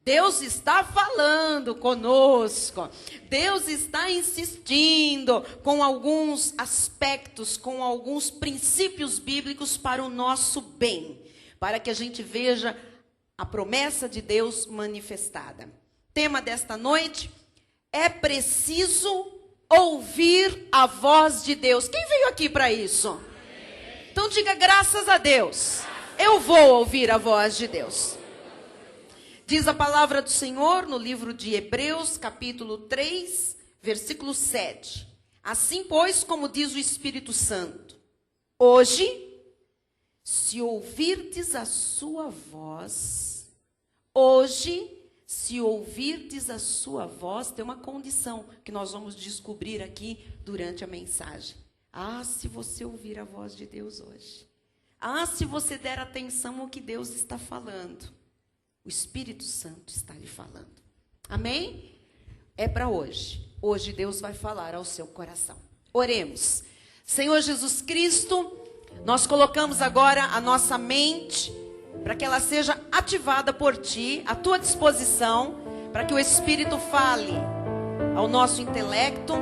Deus está falando conosco. Deus está insistindo com alguns aspectos, com alguns princípios bíblicos para o nosso bem, para que a gente veja a promessa de Deus manifestada. Tema desta noite: é preciso ouvir a voz de Deus. Quem veio aqui para isso? Então diga graças a Deus. Eu vou ouvir a voz de Deus. Diz a palavra do Senhor no livro de Hebreus, capítulo 3, versículo 7. Assim, pois, como diz o Espírito Santo, hoje, se ouvirdes a sua voz, tem uma condição que nós vamos descobrir aqui durante a mensagem. Se você ouvir a voz de Deus hoje. Se você der atenção ao que Deus está falando. O Espírito Santo está lhe falando. Amém? É para hoje. Hoje Deus vai falar ao seu coração. Oremos. Senhor Jesus Cristo, nós colocamos agora a nossa mente para que ela seja ativada por Ti, à Tua disposição, para que o Espírito fale ao nosso intelecto,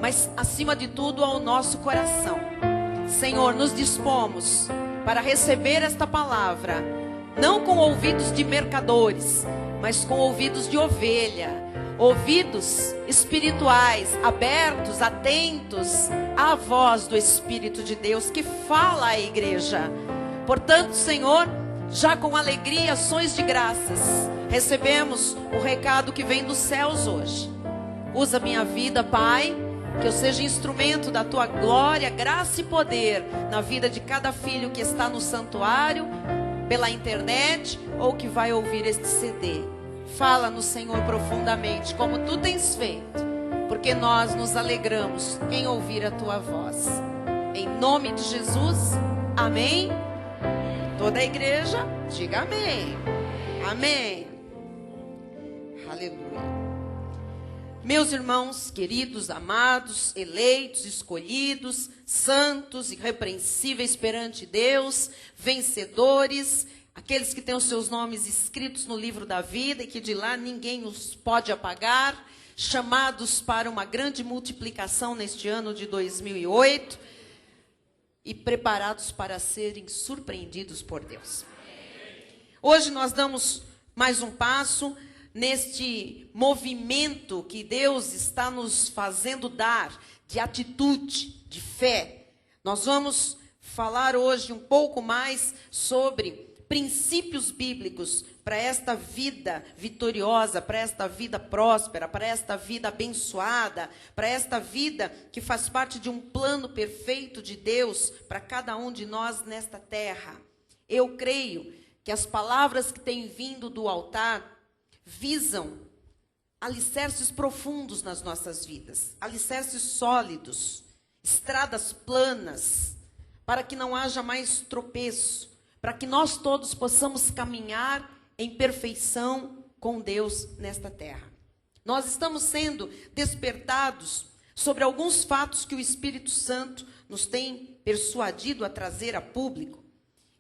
mas acima de tudo ao nosso coração. Senhor, nos dispomos para receber esta palavra, não com ouvidos de mercadores, mas com ouvidos de ovelha, ouvidos espirituais, abertos, atentos à voz do Espírito de Deus que fala à igreja. Portanto, Senhor, já com alegria e ações de graças, recebemos o recado que vem dos céus hoje. Usa minha vida, Pai, que eu seja instrumento da Tua glória, graça e poder na vida de cada filho que está no santuário, pela internet, ou que vai ouvir este CD. Fala no Senhor profundamente, como Tu tens feito, porque nós nos alegramos em ouvir a Tua voz. Em nome de Jesus, amém? Toda a igreja, diga amém. Amém. Aleluia. Meus irmãos queridos, amados, eleitos, escolhidos, santos, irrepreensíveis perante Deus, vencedores, aqueles que têm os seus nomes escritos no livro da vida e que de lá ninguém os pode apagar, chamados para uma grande multiplicação neste ano de 2008 e preparados para serem surpreendidos por Deus. Hoje nós damos mais um passo neste movimento que Deus está nos fazendo dar, de atitude, de fé. Nós vamos falar hoje um pouco mais sobre princípios bíblicos para esta vida vitoriosa, para esta vida próspera, para esta vida abençoada, para esta vida que faz parte de um plano perfeito de Deus para cada um de nós nesta terra. Eu creio que as palavras que têm vindo do altar visam alicerces profundos nas nossas vidas, alicerces sólidos, estradas planas, para que não haja mais tropeço, para que nós todos possamos caminhar em perfeição com Deus nesta terra. Nós estamos sendo despertados sobre alguns fatos que o Espírito Santo nos tem persuadido a trazer a público.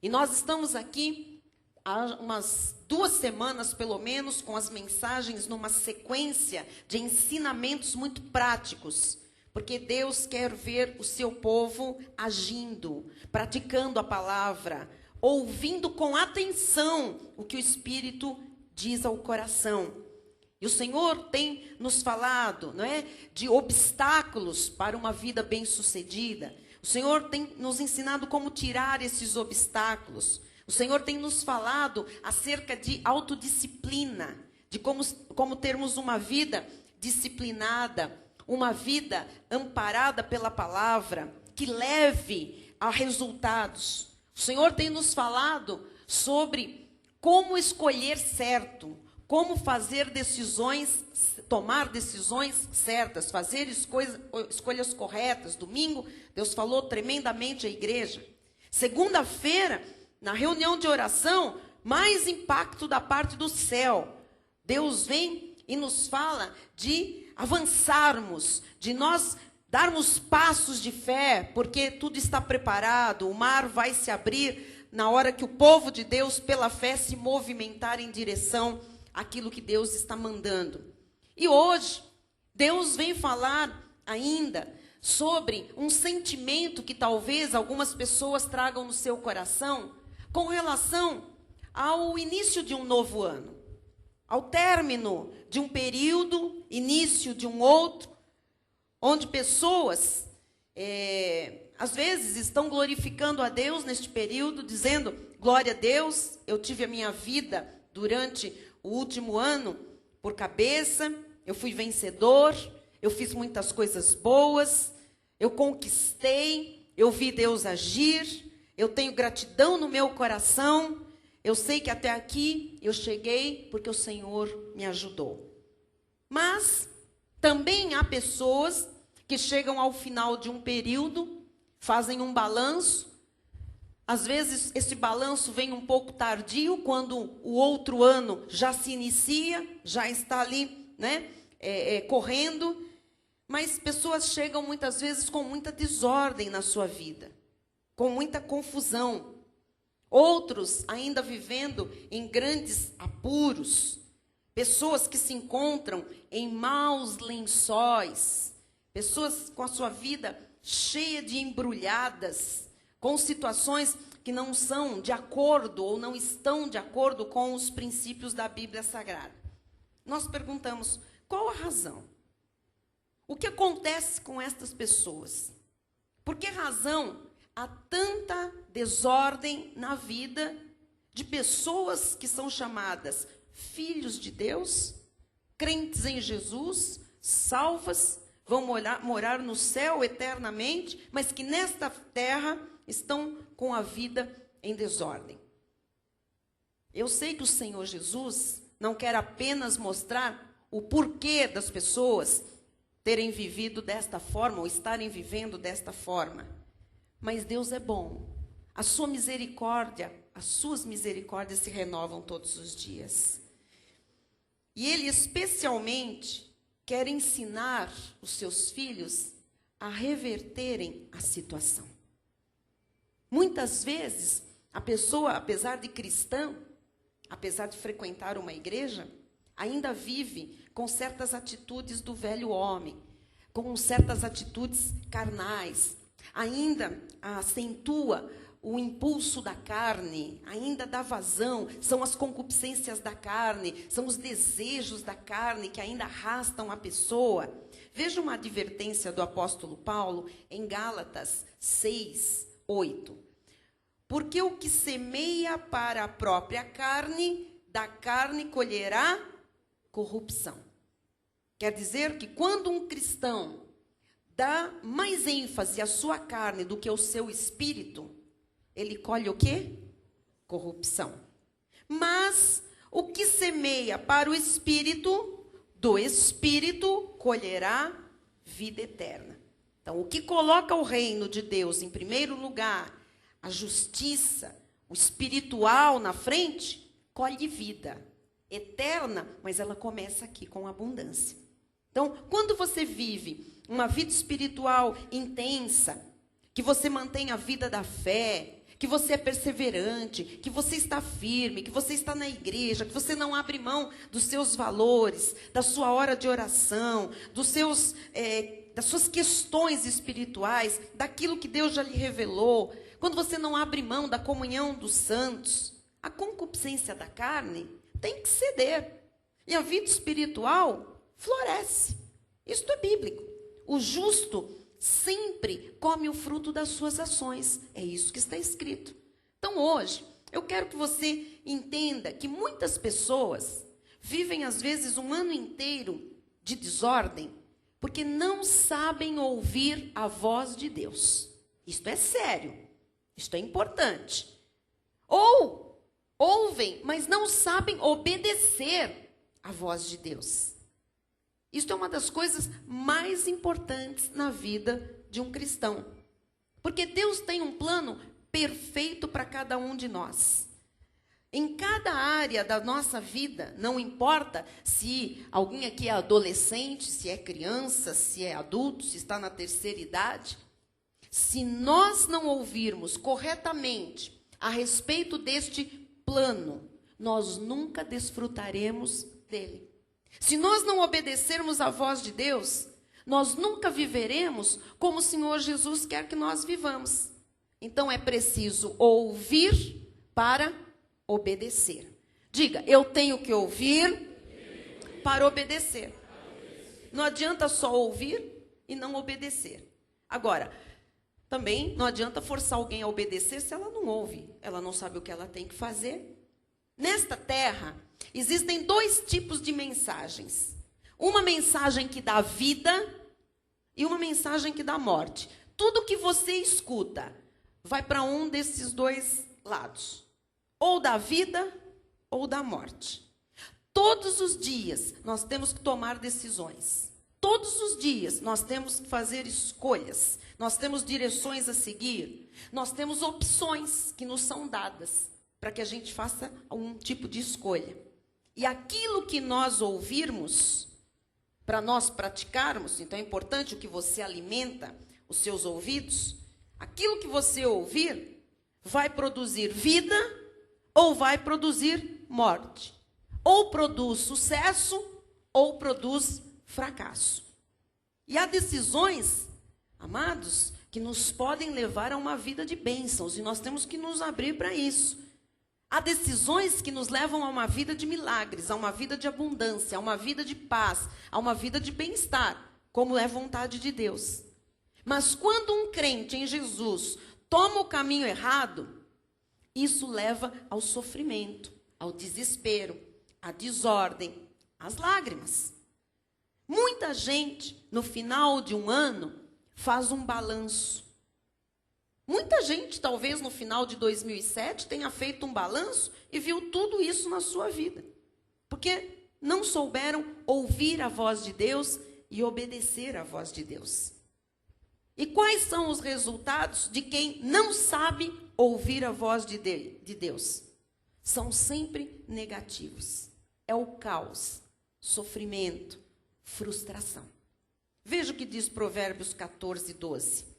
E nós estamos aqui há umas 2 semanas, pelo menos, com as mensagens numa sequência de ensinamentos muito práticos, porque Deus quer ver o seu povo agindo, praticando a palavra, ouvindo com atenção o que o Espírito diz ao coração. E o Senhor tem nos falado, não é, de obstáculos para uma vida bem-sucedida. O Senhor tem nos ensinado como tirar esses obstáculos. O Senhor tem nos falado acerca de autodisciplina, de como termos uma vida disciplinada, uma vida amparada pela palavra, que leve a resultados. O Senhor tem nos falado sobre como escolher certo, como fazer decisões, tomar decisões certas, fazer escolhas corretas. Domingo, Deus falou tremendamente à igreja. Segunda-feira, na reunião de oração, mais impacto da parte do céu. Deus vem e nos fala de avançarmos, de nós darmos passos de fé, porque tudo está preparado, o mar vai se abrir na hora que o povo de Deus, pela fé, se movimentar em direção aquilo que Deus está mandando. E hoje, Deus vem falar ainda sobre um sentimento que talvez algumas pessoas tragam no seu coração com relação ao início de um novo ano, ao término de um período, início de um outro, onde pessoas, às vezes, estão glorificando a Deus neste período, dizendo, glória a Deus, eu tive a minha vida durante o último ano por cabeça, eu fui vencedor, eu fiz muitas coisas boas, eu conquistei, eu vi Deus agir, eu tenho gratidão no meu coração, eu sei que até aqui eu cheguei porque o Senhor me ajudou. Mas também há pessoas que chegam ao final de um período, fazem um balanço. Às vezes esse balanço vem um pouco tardio, quando o outro ano já se inicia, já está ali, né, correndo. Mas pessoas chegam muitas vezes com muita desordem na sua vida, com muita confusão. Outros ainda vivendo em grandes apuros. Pessoas que se encontram em maus lençóis. Pessoas com a sua vida cheia de embrulhadas, com situações que não são de acordo ou não estão de acordo com os princípios da Bíblia Sagrada. Nós perguntamos, qual a razão? O que acontece com estas pessoas? Por que razão há tanta desordem na vida de pessoas que são chamadas filhos de Deus, crentes em Jesus, salvas, vão morar no céu eternamente, mas que nesta terra estão com a vida em desordem? Eu sei que o Senhor Jesus não quer apenas mostrar o porquê das pessoas terem vivido desta forma ou estarem vivendo desta forma. Mas Deus é bom. A sua misericórdia, as suas misericórdias se renovam todos os dias. E Ele especialmente quer ensinar os seus filhos a reverterem a situação. Muitas vezes, a pessoa, apesar de cristã, apesar de frequentar uma igreja, ainda vive com certas atitudes do velho homem, com certas atitudes carnais, ainda acentua o impulso da carne, ainda dá vazão, são as concupiscências da carne, são os desejos da carne que ainda arrastam a pessoa. Veja uma advertência do apóstolo Paulo em Gálatas 6:8. Porque o que semeia para a própria carne, da carne colherá corrupção. Quer dizer que quando um cristão dá mais ênfase à sua carne do que ao seu espírito, ele colhe o quê? Corrupção. Mas o que semeia para o espírito, do espírito colherá vida eterna. Então, o que coloca o reino de Deus em primeiro lugar, a justiça, o espiritual na frente, colhe vida eterna, mas ela começa aqui com abundância. Então, quando você vive uma vida espiritual intensa, que você mantém a vida da fé, que você é perseverante, que você está firme, que você está na igreja, que você não abre mão dos seus valores, da sua hora de oração, das suas questões espirituais, daquilo que Deus já lhe revelou, quando você não abre mão da comunhão dos santos, a concupiscência da carne tem que ceder. E a vida espiritual floresce. Isto é bíblico. O justo sempre come o fruto das suas ações. É isso que está escrito. Então, hoje, eu quero que você entenda que muitas pessoas vivem, às vezes, um ano inteiro de desordem, porque não sabem ouvir a voz de Deus. Isto é sério. Isto é importante. Ou ouvem, mas não sabem obedecer à voz de Deus. Isto é uma das coisas mais importantes na vida de um cristão. Porque Deus tem um plano perfeito para cada um de nós. Em cada área da nossa vida, não importa se alguém aqui é adolescente, se é criança, se é adulto, se está na terceira idade, se nós não ouvirmos corretamente a respeito deste plano, nós nunca desfrutaremos dele. Se nós não obedecermos à voz de Deus, nós nunca viveremos como o Senhor Jesus quer que nós vivamos. Então é preciso ouvir para obedecer. Diga, eu tenho que ouvir para obedecer. Não adianta só ouvir e não obedecer. Agora, também não adianta forçar alguém a obedecer se ela não ouve, ela não sabe o que ela tem que fazer. Nesta terra, existem 2 tipos de mensagens. Uma mensagem que dá vida e uma mensagem que dá morte. Tudo que você escuta vai para um desses 2 lados. Ou da vida ou da morte. Todos os dias nós temos que tomar decisões. Todos os dias nós temos que fazer escolhas. Nós temos direções a seguir. Nós temos opções que nos são dadas para que a gente faça um tipo de escolha. E aquilo que nós ouvirmos, para nós praticarmos, então é importante o que você alimenta os seus ouvidos. Aquilo que você ouvir vai produzir vida ou vai produzir morte. Ou produz sucesso ou produz fracasso. E há decisões, amados, que nos podem levar a uma vida de bênçãos, e nós temos que nos abrir para isso. Há decisões que nos levam a uma vida de milagres, a uma vida de abundância, a uma vida de paz, a uma vida de bem-estar, como é vontade de Deus. Mas quando um crente em Jesus toma o caminho errado, isso leva ao sofrimento, ao desespero, à desordem, às lágrimas. Muita gente, no final de um ano, faz um balanço. Muita gente, talvez no final de 2007, tenha feito um balanço e viu tudo isso na sua vida. Porque não souberam ouvir a voz de Deus e obedecer à voz de Deus. E quais são os resultados de quem não sabe ouvir a voz de Deus? São sempre negativos. É o caos, sofrimento, frustração. Veja o que diz Provérbios 14, 12.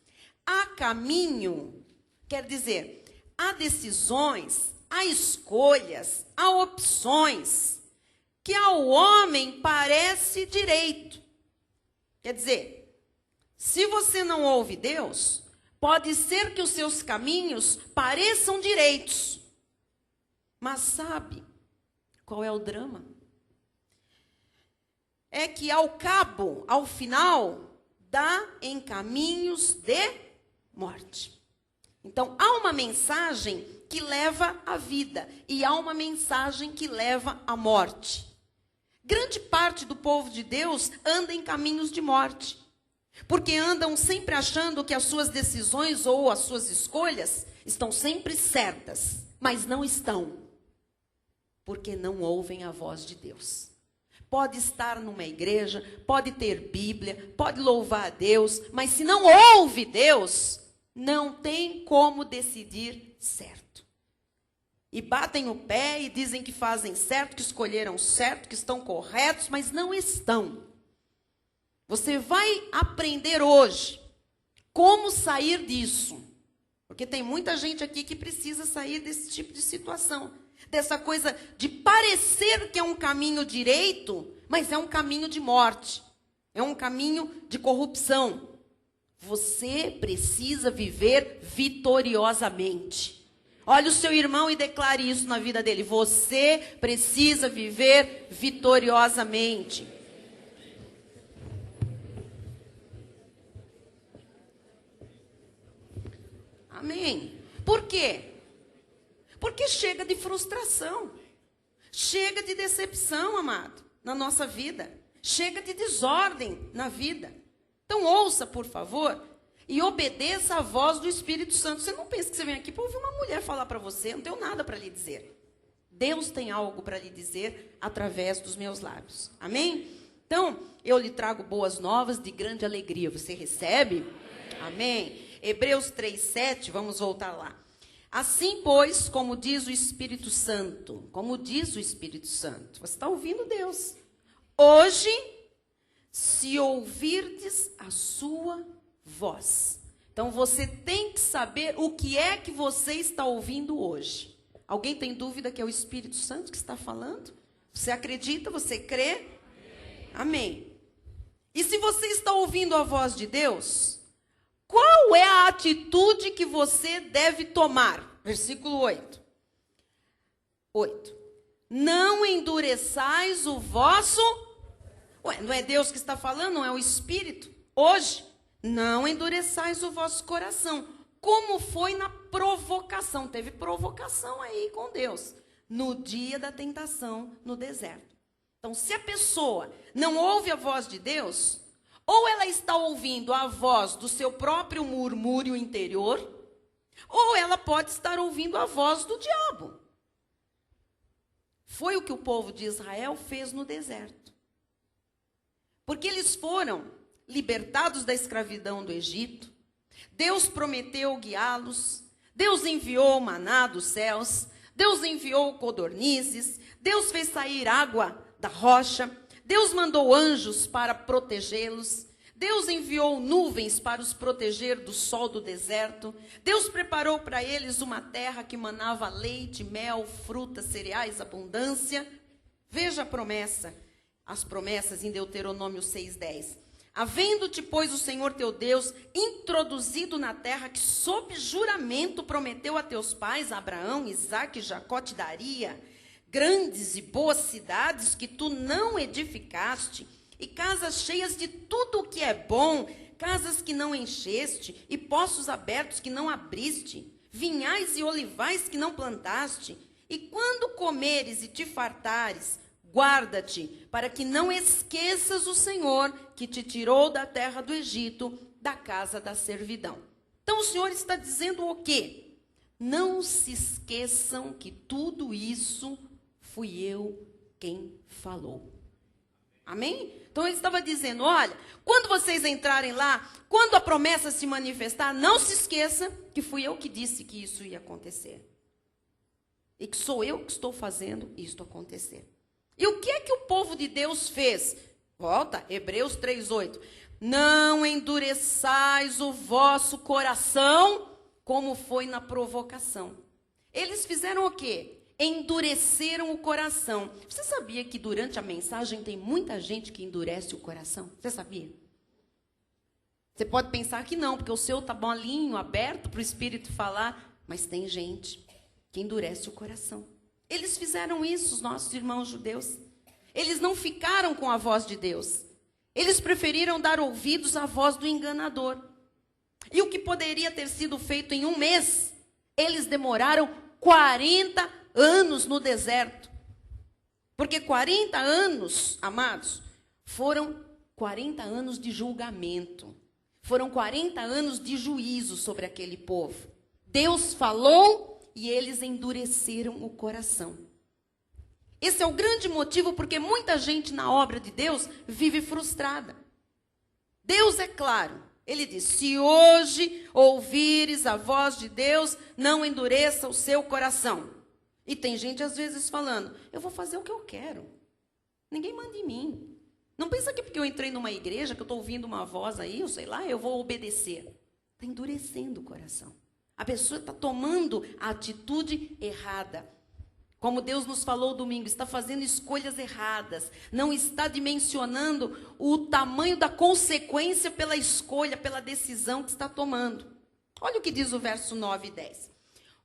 Há caminho, quer dizer, há decisões, há escolhas, há opções, que ao homem parece direito. Quer dizer, se você não ouve Deus, pode ser que os seus caminhos pareçam direitos. Mas sabe qual é o drama? É que ao cabo, ao final, dá em caminhos de morte. Então, há uma mensagem que leva à vida e há uma mensagem que leva à morte. Grande parte do povo de Deus anda em caminhos de morte, porque andam sempre achando que as suas decisões ou as suas escolhas estão sempre certas, mas não estão, porque não ouvem a voz de Deus. Pode estar numa igreja, pode ter Bíblia, pode louvar a Deus, mas se não ouve Deus, não tem como decidir certo. E batem o pé e dizem que fazem certo, que escolheram certo, que estão corretos, mas não estão. Você vai aprender hoje como sair disso. Porque tem muita gente aqui que precisa sair desse tipo de situação. Dessa coisa de parecer que é um caminho direito, mas é um caminho de morte. É um caminho de corrupção. Você precisa viver vitoriosamente. Olha o seu irmão e declare isso na vida dele. Você precisa viver vitoriosamente. Amém. Por quê? Porque chega de frustração. Chega de decepção, amado, na nossa vida. Chega de desordem na vida. Então ouça, por favor, e obedeça a voz do Espírito Santo. Você não pensa que você vem aqui para ouvir uma mulher falar para você. Eu não tenho nada para lhe dizer. Deus tem algo para lhe dizer através dos meus lábios. Amém? Então, eu lhe trago boas novas de grande alegria. Você recebe? Amém? Hebreus 3:7, vamos voltar lá. Assim, pois, como diz o Espírito Santo, você está ouvindo Deus. Hoje, se ouvirdes a sua voz. Então, você tem que saber o que é que você está ouvindo hoje. Alguém tem dúvida que é o Espírito Santo que está falando? Você acredita? Você crê? Amém. E se você está ouvindo a voz de Deus, qual é a atitude que você deve tomar? Versículo 8. Não endureçais o vosso... não é Deus que está falando, não é o Espírito? Hoje, não endureçais o vosso coração, como foi na provocação. Teve provocação aí com Deus, no dia da tentação no deserto. Então, se a pessoa não ouve a voz de Deus, ou ela está ouvindo a voz do seu próprio murmúrio interior, ou ela pode estar ouvindo a voz do diabo. Foi o que o povo de Israel fez no deserto. Porque eles foram libertados da escravidão do Egito, Deus prometeu guiá-los, Deus enviou o maná dos céus, Deus enviou codornizes, Deus fez sair água da rocha, Deus mandou anjos para protegê-los, Deus enviou nuvens para os proteger do sol do deserto, Deus preparou para eles uma terra que manava leite, mel, frutas, cereais, abundância. Veja a promessa, as promessas em Deuteronômio 6:10. Havendo-te, pois, o Senhor teu Deus introduzido na terra que sob juramento prometeu a teus pais, Abraão, Isaque e Jacó, te daria, grandes e boas cidades que tu não edificaste, e casas cheias de tudo o que é bom, casas que não encheste, e poços abertos que não abriste, vinhais e olivais que não plantaste, e quando comeres e te fartares, guarda-te, para que não esqueças o Senhor, que te tirou da terra do Egito, da casa da servidão. Então o Senhor está dizendo o quê? Não se esqueçam que tudo isso fui eu quem falou. Amém? Então ele estava dizendo, olha, quando vocês entrarem lá, quando a promessa se manifestar, não se esqueça que fui eu que disse que isso ia acontecer. E que sou eu que estou fazendo isto acontecer. E o que é que o povo de Deus fez? Volta, Hebreus 3:8. Não endureçais o vosso coração, como foi na provocação. Eles fizeram o quê? Endureceram o coração. Você sabia que durante a mensagem tem muita gente que endurece o coração? Você sabia? Você pode pensar que não, porque o seu está molinho, aberto para o Espírito falar, mas tem gente que endurece o coração. Eles fizeram isso, os nossos irmãos judeus. Eles não ficaram com a voz de Deus. Eles preferiram dar ouvidos à voz do enganador. E o que poderia ter sido feito em um mês, eles demoraram 40 anos no deserto. Porque 40 anos, amados, foram 40 anos de julgamento. Foram 40 anos de juízo sobre aquele povo. Deus falou e eles endureceram o coração. Esse é o grande motivo porque muita gente na obra de Deus vive frustrada. Deus é claro. Ele diz, se hoje ouvires a voz de Deus, não endureça o seu coração. E tem gente às vezes falando, eu vou fazer o que eu quero. Ninguém manda em mim. Não pensa que porque eu entrei numa igreja, que eu estou ouvindo uma voz aí, eu sei lá, eu vou obedecer. Está endurecendo o coração. A pessoa está tomando a atitude errada. Como Deus nos falou domingo, está fazendo escolhas erradas. Não está dimensionando o tamanho da consequência pela escolha, pela decisão que está tomando. Olha o que diz o verso 9 e 10.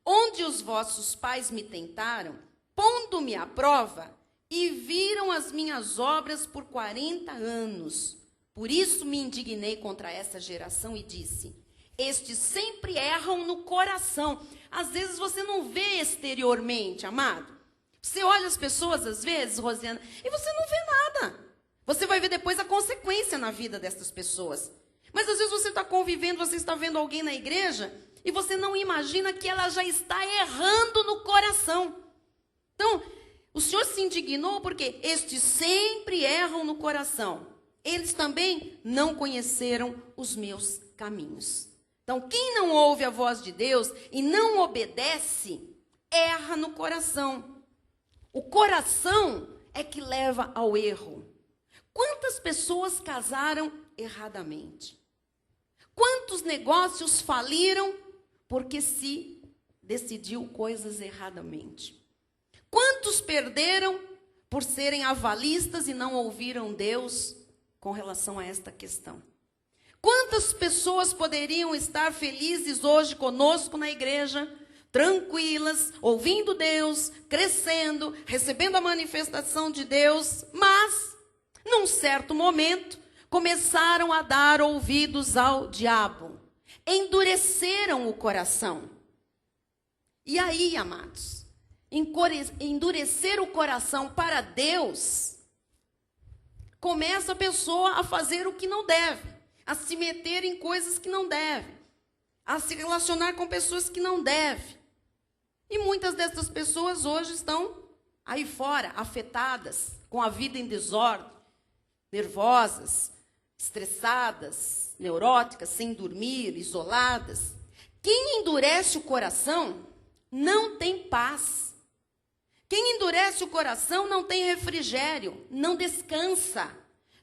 Onde os vossos pais me tentaram, pondo-me à prova, e viram as minhas obras por 40 anos. Por isso me indignei contra essa geração e disse, estes sempre erram no coração. Às vezes você não vê exteriormente, amado. Você olha as pessoas, às vezes, Rosiana, e você não vê nada. Você vai ver depois a consequência na vida dessas pessoas. Mas às vezes você está convivendo, você está vendo alguém na igreja, e você não imagina que ela já está errando no coração. Então, o Senhor se indignou porque estes sempre erram no coração. Eles também não conheceram os meus caminhos. Então, quem não ouve a voz de Deus e não obedece, erra no coração. O coração é que leva ao erro. Quantas pessoas casaram erradamente? Quantos negócios faliram porque se decidiu coisas erradamente? Quantos perderam por serem avalistas e não ouviram Deus com relação a esta questão? Quantas pessoas poderiam estar felizes hoje conosco na igreja, tranquilas, ouvindo Deus, crescendo, recebendo a manifestação de Deus, mas, num certo momento, começaram a dar ouvidos ao diabo, endureceram o coração. E aí, amados, endurecer o coração para Deus, começa a pessoa a fazer o que não deve, a se meter em coisas que não deve, a se relacionar com pessoas que não deve. E muitas dessas pessoas hoje estão aí fora, afetadas, com a vida em desordem, nervosas, estressadas, neuróticas, sem dormir, isoladas. Quem endurece o coração não tem paz. Quem endurece o coração não tem refrigério, não descansa.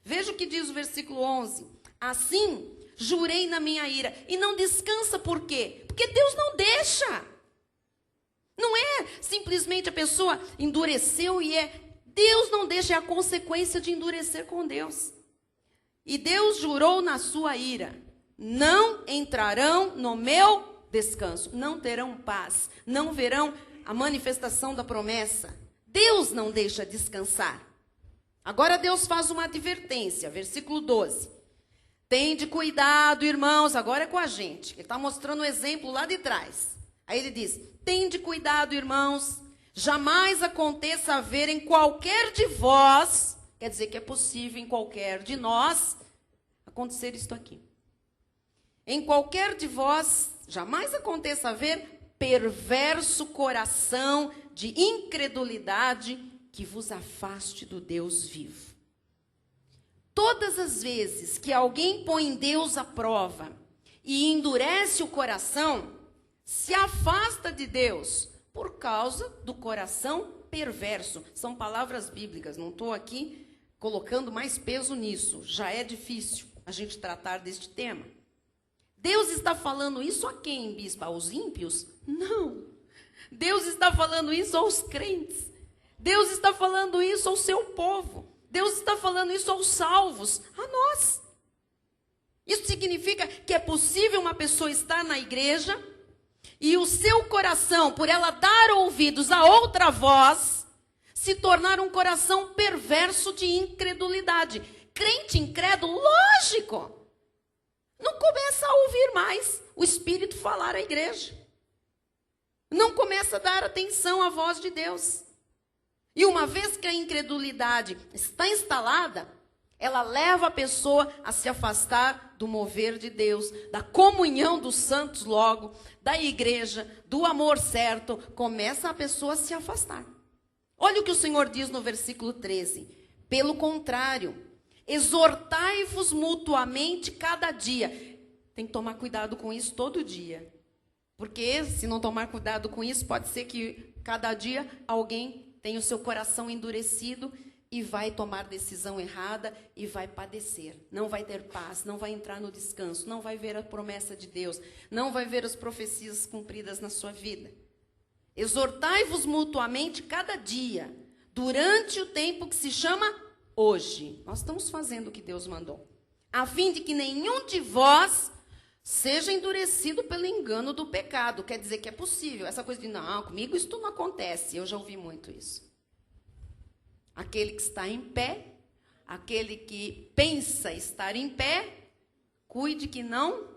Veja o que diz o versículo 11. Assim, jurei na minha ira. E não descansa por quê? Porque Deus não deixa. Não é simplesmente a pessoa endureceu e Deus não deixa, é a consequência de endurecer com Deus. E Deus jurou na sua ira: não entrarão no meu descanso, não terão paz, não verão a manifestação da promessa. Deus não deixa descansar. Agora Deus faz uma advertência, versículo 12. Tende cuidado, irmãos, agora é com a gente. Ele está mostrando um exemplo lá de trás. Aí ele diz: tende cuidado, irmãos, jamais aconteça haver em qualquer de vós, quer dizer que é possível em qualquer de nós acontecer isto aqui. Em qualquer de vós, jamais aconteça haver perverso coração de incredulidade que vos afaste do Deus vivo. Todas as vezes que alguém põe Deus à prova e endurece o coração, se afasta de Deus por causa do coração perverso. São palavras bíblicas, não estou aqui colocando mais peso nisso. Já é difícil a gente tratar deste tema. Deus está falando isso a quem, bispo? Aos ímpios? Não. Deus está falando isso aos crentes. Deus está falando isso ao seu povo. Deus está falando isso aos salvos, a nós. Isso significa que é possível uma pessoa estar na igreja e o seu coração, por ela dar ouvidos a outra voz, se tornar um coração perverso de incredulidade. Crente incrédulo, lógico, não começa a ouvir mais o Espírito falar à igreja. Não começa a dar atenção à voz de Deus. E uma vez que a incredulidade está instalada, ela leva a pessoa a se afastar do mover de Deus, da comunhão dos santos logo, da igreja, do amor certo. Começa a pessoa a se afastar. Olha o que o Senhor diz no versículo 13. Pelo contrário, exortai-vos mutuamente cada dia. Tem que tomar cuidado com isso todo dia. Porque se não tomar cuidado com isso, pode ser que cada dia alguém tem o seu coração endurecido e vai tomar decisão errada e vai padecer. Não vai ter paz, não vai entrar no descanso, não vai ver a promessa de Deus, não vai ver as profecias cumpridas na sua vida. Exortai-vos mutuamente cada dia, durante o tempo que se chama hoje. Nós estamos fazendo o que Deus mandou. A fim de que nenhum de vós seja endurecido pelo engano do pecado. Quer dizer que é possível. Essa coisa de, não, comigo isso não acontece. Eu já ouvi muito isso. Aquele que está em pé, aquele que pensa estar em pé, cuide que não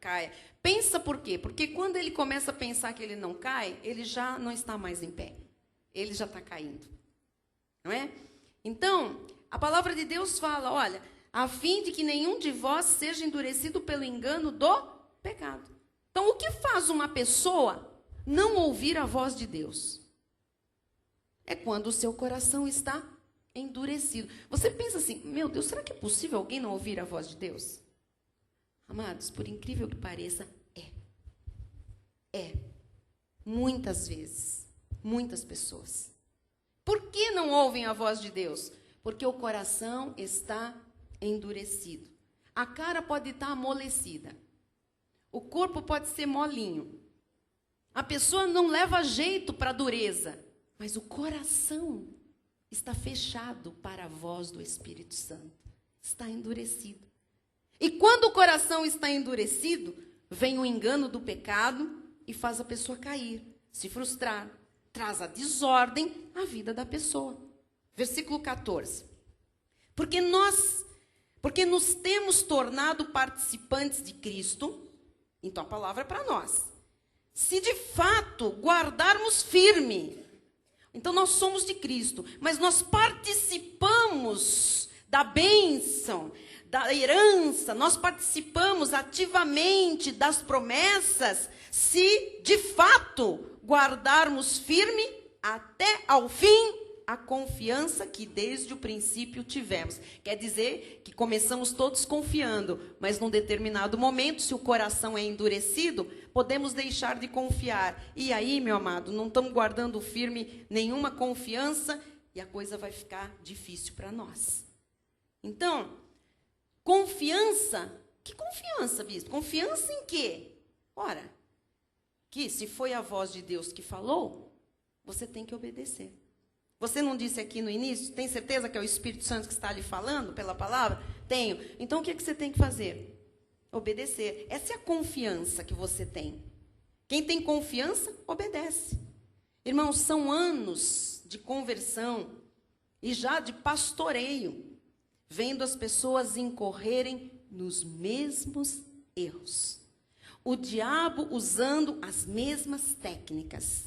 caia. Pensa por quê? Porque quando ele começa a pensar que ele não cai, ele já não está mais em pé. Ele já está caindo. Não é? Então, a palavra de Deus fala, olha, a fim de que nenhum de vós seja endurecido pelo engano do pecado. Então, o que faz uma pessoa não ouvir a voz de Deus? É quando o seu coração está endurecido. Você pensa assim, meu Deus, será que é possível alguém não ouvir a voz de Deus? Amados, por incrível que pareça, é. Muitas vezes, muitas pessoas. Por que não ouvem a voz de Deus? Porque o coração está endurecido. A cara pode estar amolecida. O corpo pode ser molinho. A pessoa não leva jeito para a dureza, mas o coração está fechado para a voz do Espírito Santo. Está endurecido. E quando o coração está endurecido, vem o engano do pecado e faz a pessoa cair, se frustrar, traz a desordem à vida da pessoa. Versículo 14. Porque nos temos tornado participantes de Cristo, então a palavra é para nós. Se de fato guardarmos firme, então nós somos de Cristo, mas nós participamos da bênção, da herança, nós participamos ativamente das promessas, se de fato guardarmos firme até ao fim a confiança que desde o princípio tivemos. Quer dizer que começamos todos confiando, mas num determinado momento, se o coração é endurecido, podemos deixar de confiar. E aí, meu amado, não estamos guardando firme nenhuma confiança e a coisa vai ficar difícil para nós. Então, confiança, que confiança, bispo? Confiança em quê? Ora, que se foi a voz de Deus que falou, você tem que obedecer. Você não disse aqui no início, tem certeza que é o Espírito Santo que está lhe falando pela palavra? Tenho. Então, o que você tem que fazer? Obedecer. Essa é a confiança que você tem. Quem tem confiança, obedece. Irmãos, são anos de conversão e já de pastoreio, vendo as pessoas incorrerem nos mesmos erros. O diabo usando as mesmas técnicas,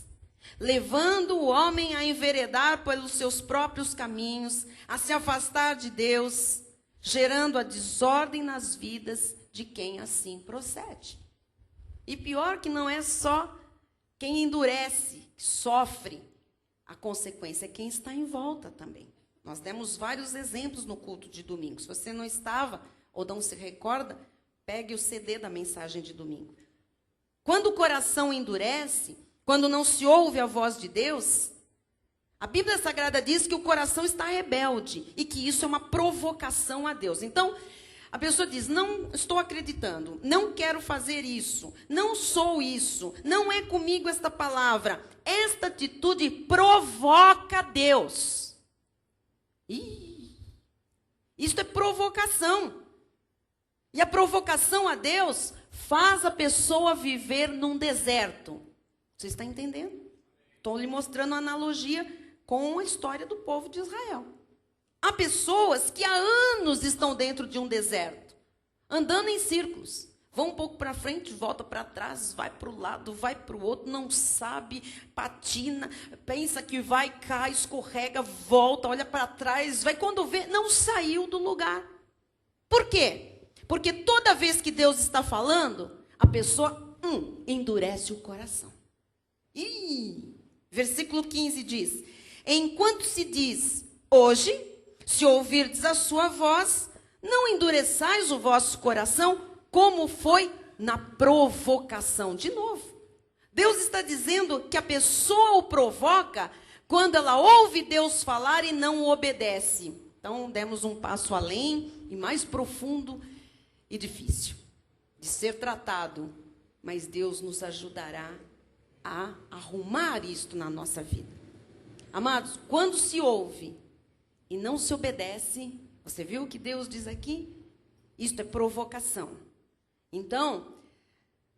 levando o homem a enveredar pelos seus próprios caminhos, a se afastar de Deus, gerando a desordem nas vidas de quem assim procede. E pior que não é só quem endurece, que sofre a consequência, é quem está em volta também. Nós demos vários exemplos no culto de domingo. Se você não estava ou não se recorda, pegue o CD da mensagem de domingo. Quando o coração endurece, quando não se ouve a voz de Deus, a Bíblia Sagrada diz que o coração está rebelde e que isso é uma provocação a Deus. Então, a pessoa diz, não estou acreditando, não quero fazer isso, não sou isso, não é comigo esta palavra. Esta atitude provoca Deus. Isso é provocação. E a provocação a Deus faz a pessoa viver num deserto. Você está entendendo? Estou lhe mostrando uma analogia com a história do povo de Israel. Há pessoas que há anos estão dentro de um deserto, andando em círculos. Vão um pouco para frente, volta para trás, vai para o lado, vai para o outro, não sabe, patina, pensa que vai, cai, escorrega, volta, olha para trás, vai quando vê, não saiu do lugar. Por quê? Porque toda vez que Deus está falando, a pessoa endurece o coração. Versículo 15 diz, enquanto se diz, hoje, se ouvirdes a sua voz, não endureçais o vosso coração, como foi na provocação. De novo, Deus está dizendo que a pessoa o provoca quando ela ouve Deus falar e não o obedece. Então, demos um passo além e mais profundo e difícil de ser tratado, mas Deus nos ajudará a arrumar isto na nossa vida. Amados, quando se ouve e não se obedece, você viu o que Deus diz aqui? Isto é provocação. Então,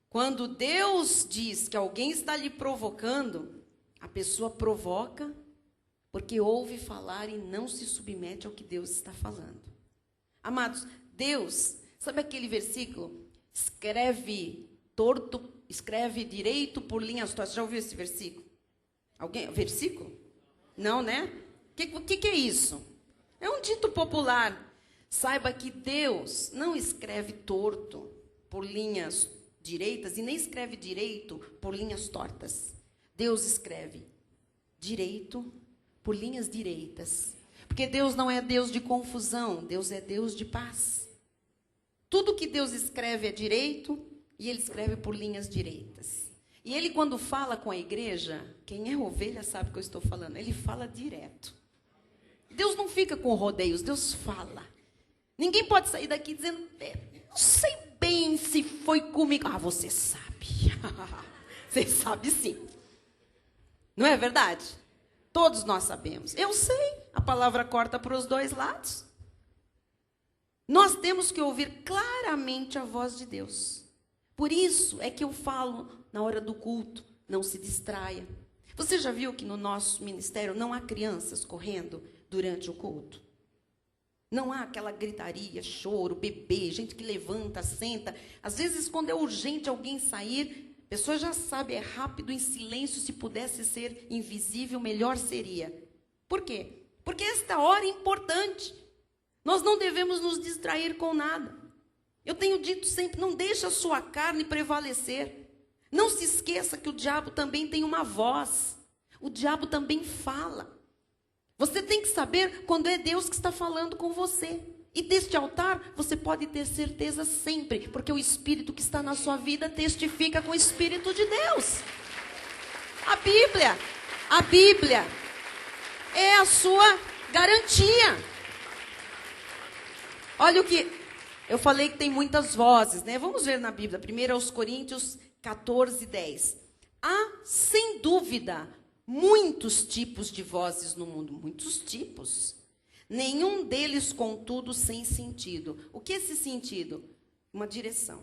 quando Deus diz que alguém está lhe provocando, a pessoa provoca porque ouve falar e não se submete ao que Deus está falando. Amados, Deus, sabe aquele versículo? Escreve torto, escreve direito por linhas tortas. Já ouviu esse versículo? Alguém? Versículo? Não, né? O que é isso? É um dito popular. Saiba que Deus não escreve torto por linhas direitas e nem escreve direito por linhas tortas. Deus escreve direito por linhas direitas. Porque Deus não é Deus de confusão, Deus é Deus de paz. Tudo que Deus escreve é direito e Ele escreve por linhas direitas. E Ele, quando fala com a igreja, quem é ovelha sabe o que eu estou falando, Ele fala direto. Deus não fica com rodeios, Deus fala. Ninguém pode sair daqui dizendo, não sei bem se foi comigo. Ah, você sabe. Você sabe sim. Não é verdade? Todos nós sabemos. Eu sei, a palavra corta para os dois lados. Nós temos que ouvir claramente a voz de Deus. Por isso é que eu falo na hora do culto, não se distraia. Você já viu que no nosso ministério não há crianças correndo durante o culto? Não há aquela gritaria, choro, bebê, gente que levanta, senta. Às vezes, quando é urgente alguém sair, a pessoa já sabe, é rápido, em silêncio. Se pudesse ser invisível, melhor seria. Por quê? Porque esta hora é importante. Nós não devemos nos distrair com nada. Eu tenho dito sempre, não deixe a sua carne prevalecer. Não se esqueça que o diabo também tem uma voz. O diabo também fala. Você tem que saber quando é Deus que está falando com você. E deste altar, você pode ter certeza sempre, porque o Espírito que está na sua vida testifica com o Espírito de Deus. A Bíblia é a sua garantia. Olha o que eu falei, que tem muitas vozes, né? Vamos ver na Bíblia, 1 Coríntios 14, 10. Há, sem dúvida, muitos tipos de vozes no mundo, muitos tipos. Nenhum deles, contudo, sem sentido. O que é esse sentido? Uma direção.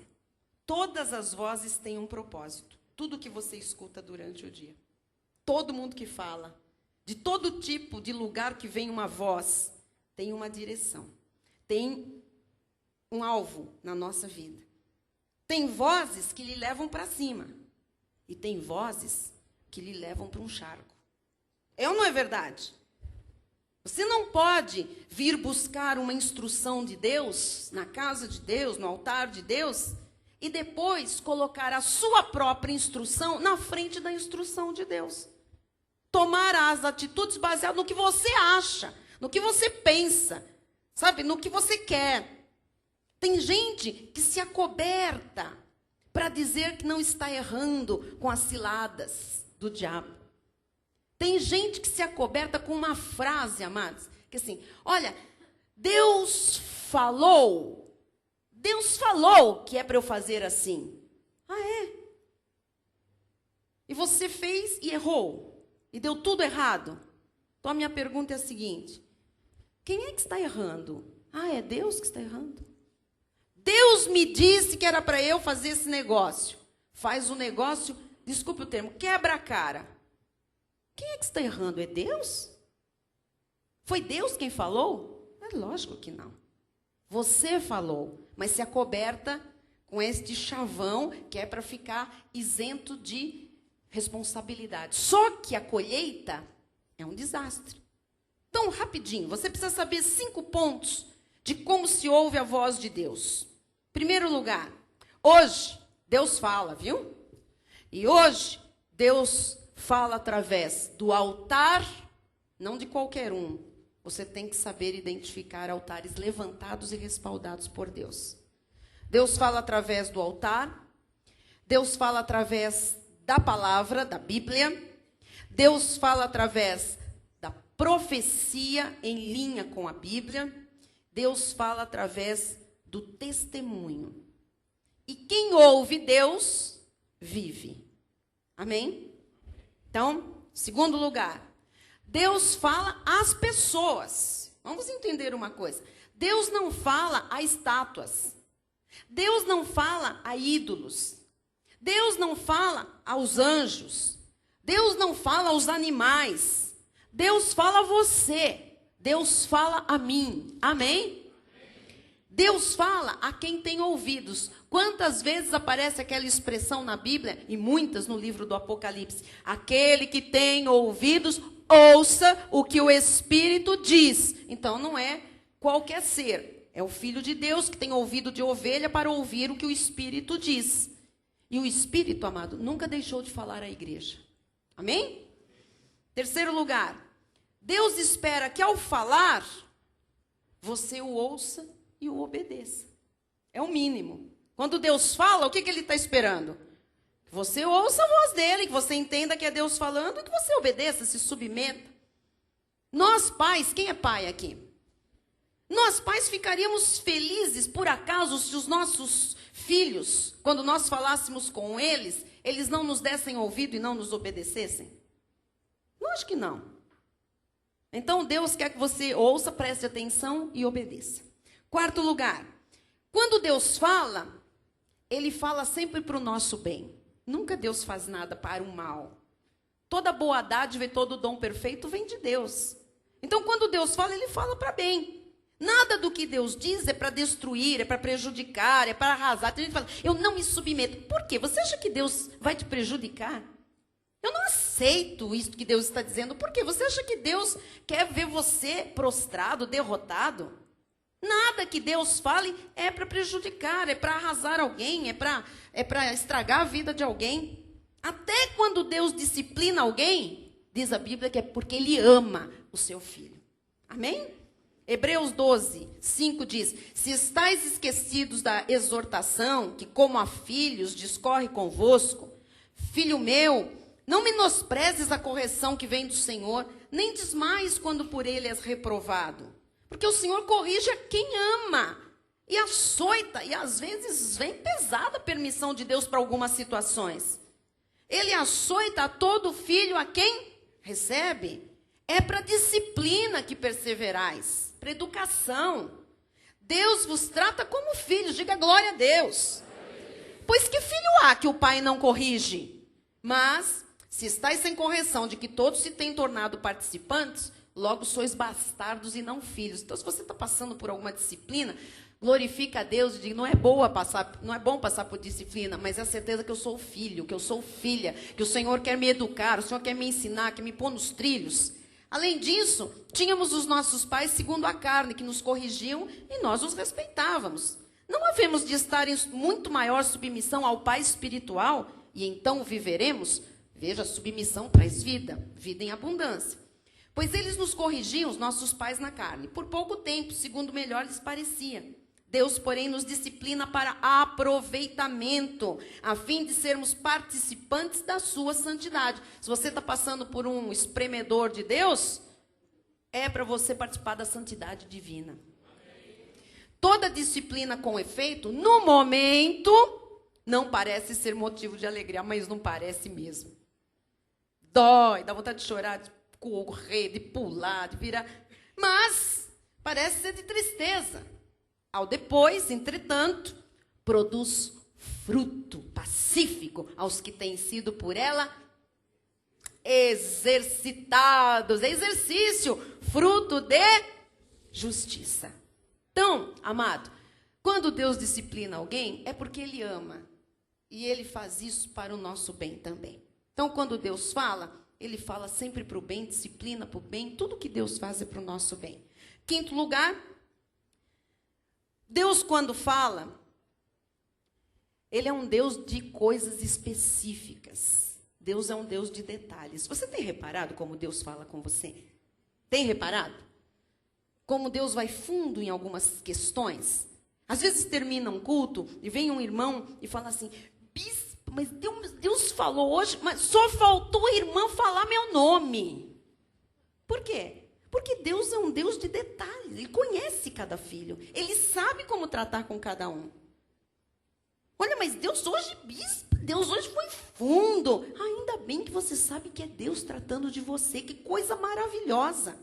Todas as vozes têm um propósito. Tudo que você escuta durante o dia. Todo mundo que fala, de todo tipo de lugar que vem uma voz, tem uma direção. Tem um alvo na nossa vida. Tem vozes que lhe levam para cima. E tem vozes que lhe levam para um charco. É ou não é verdade? Você não pode vir buscar uma instrução de Deus, na casa de Deus, no altar de Deus, e depois colocar a sua própria instrução na frente da instrução de Deus. Tomar as atitudes baseadas no que você acha, no que você pensa, sabe, no que você quer. Tem gente que se acoberta para dizer que não está errando com as ciladas do diabo. Tem gente que se acoberta com uma frase, amados, que assim, olha, Deus falou que é para eu fazer assim. Ah, é? E você fez e errou, e deu tudo errado. Então a minha pergunta é a seguinte, quem é que está errando? Ah, é Deus que está errando? Deus me disse que era para eu fazer esse negócio. Faz o negócio, desculpe o termo, quebra a cara. Quem é que está errando? É Deus? Foi Deus quem falou? É lógico que não. Você falou, mas se acoberta com este chavão que é para ficar isento de responsabilidade. Só que a colheita é um desastre. Então, rapidinho, você precisa saber 5 pontos de como se ouve a voz de Deus. Primeiro lugar, hoje Deus fala, viu? E hoje Deus fala através do altar, não de qualquer um. Você tem que saber identificar altares levantados e respaldados por Deus. Deus fala através do altar. Deus fala através da palavra, da Bíblia. Deus fala através da profecia em linha com a Bíblia. Deus fala através do testemunho. E quem ouve Deus, vive. Amém? Então, segundo lugar, Deus fala às pessoas. Vamos entender uma coisa. Deus não fala a estátuas. Deus não fala a ídolos. Deus não fala aos anjos. Deus não fala aos animais. Deus fala a você. Deus fala a mim. Amém? Deus fala a quem tem ouvidos. Quantas vezes aparece aquela expressão na Bíblia, e muitas no livro do Apocalipse? Aquele que tem ouvidos, ouça o que o Espírito diz. Então não é qualquer ser. É o Filho de Deus que tem ouvido de ovelha para ouvir o que o Espírito diz. E o Espírito, amado, nunca deixou de falar à igreja. Amém? Terceiro lugar, Deus espera que ao falar, você o ouça e o obedeça. É o mínimo. Quando Deus fala, o que Ele está esperando? Que você ouça a voz dEle, que você entenda que é Deus falando, e que você obedeça, se submeta. Nós pais, quem é pai aqui? Nós pais ficaríamos felizes, por acaso, se os nossos filhos, quando nós falássemos com eles, eles não nos dessem ouvido e não nos obedecessem? Lógico que não. Então, Deus quer que você ouça, preste atenção e obedeça. Quarto lugar, quando Deus fala, Ele fala sempre para o nosso bem. Nunca Deus faz nada para o mal. Toda boa dádiva e todo dom perfeito vem de Deus. Então, quando Deus fala, Ele fala para bem. Nada do que Deus diz é para destruir, é para prejudicar, é para arrasar. Tem gente que fala, eu não me submeto. Por quê? Você acha que Deus vai te prejudicar? Eu não aceito isso que Deus está dizendo. Por quê? Você acha que Deus quer ver você prostrado, derrotado? Nada que Deus fale é para prejudicar, é para arrasar alguém, é para estragar a vida de alguém. Até quando Deus disciplina alguém, diz a Bíblia que é porque Ele ama o seu filho. Amém? Hebreus 12, 5 diz, se estáis esquecidos da exortação, que como a filhos discorre convosco, filho meu, não menosprezes a correção que vem do Senhor, nem desmaies quando por ele és reprovado. Porque o Senhor corrige a quem ama e açoita, e às vezes vem pesada a permissão de Deus para algumas situações. Ele açoita a todo filho a quem recebe. É para disciplina que perseverais, para educação. Deus vos trata como filhos, diga glória a Deus. Pois que filho há que o pai não corrige? Mas, se estáis sem correção de que todos se têm tornado participantes, logo sois bastardos e não filhos. Então, se você está passando por alguma disciplina, glorifica a Deus e diga, não é bom passar por disciplina, mas é a certeza que eu sou filho, que eu sou filha, que o Senhor quer me educar, o Senhor quer me ensinar, quer me pôr nos trilhos. Além disso, tínhamos os nossos pais segundo a carne, que nos corrigiam e nós os respeitávamos. Não havemos de estar em muito maior submissão ao Pai espiritual e então viveremos? Veja, a submissão traz vida, vida em abundância. Pois eles nos corrigiam, os nossos pais na carne, por pouco tempo, segundo melhor lhes parecia. Deus, porém, nos disciplina para aproveitamento, a fim de sermos participantes da sua santidade. Se você está passando por um espremedor de Deus, é para você participar da santidade divina. Toda disciplina com efeito, no momento, não parece ser motivo de alegria, mas não parece mesmo. Dói, dá vontade de chorar, de correr, de pular, de virar. Mas parece ser de tristeza. Ao depois, entretanto, produz fruto pacífico aos que têm sido por ela exercitados. Exercício, fruto de justiça. Então, amado, quando Deus disciplina alguém, é porque Ele ama. E Ele faz isso para o nosso bem também. Então, quando Deus fala, Ele fala sempre para o bem, disciplina para o bem. Tudo que Deus faz é para o nosso bem. Quinto lugar, Deus, quando fala, Ele é um Deus de coisas específicas. Deus é um Deus de detalhes. Você tem reparado como Deus fala com você? Tem reparado? Como Deus vai fundo em algumas questões? Às vezes termina um culto e vem um irmão e fala assim, bispo, mas Deus falou hoje, mas só faltou a irmã falar meu nome. Por quê? Porque Deus é um Deus de detalhes. Ele conhece cada filho. Ele sabe como tratar com cada um. Olha, mas Deus hoje, bispo, Deus hoje foi fundo. Ainda bem que você sabe que é Deus tratando de você. Que coisa maravilhosa.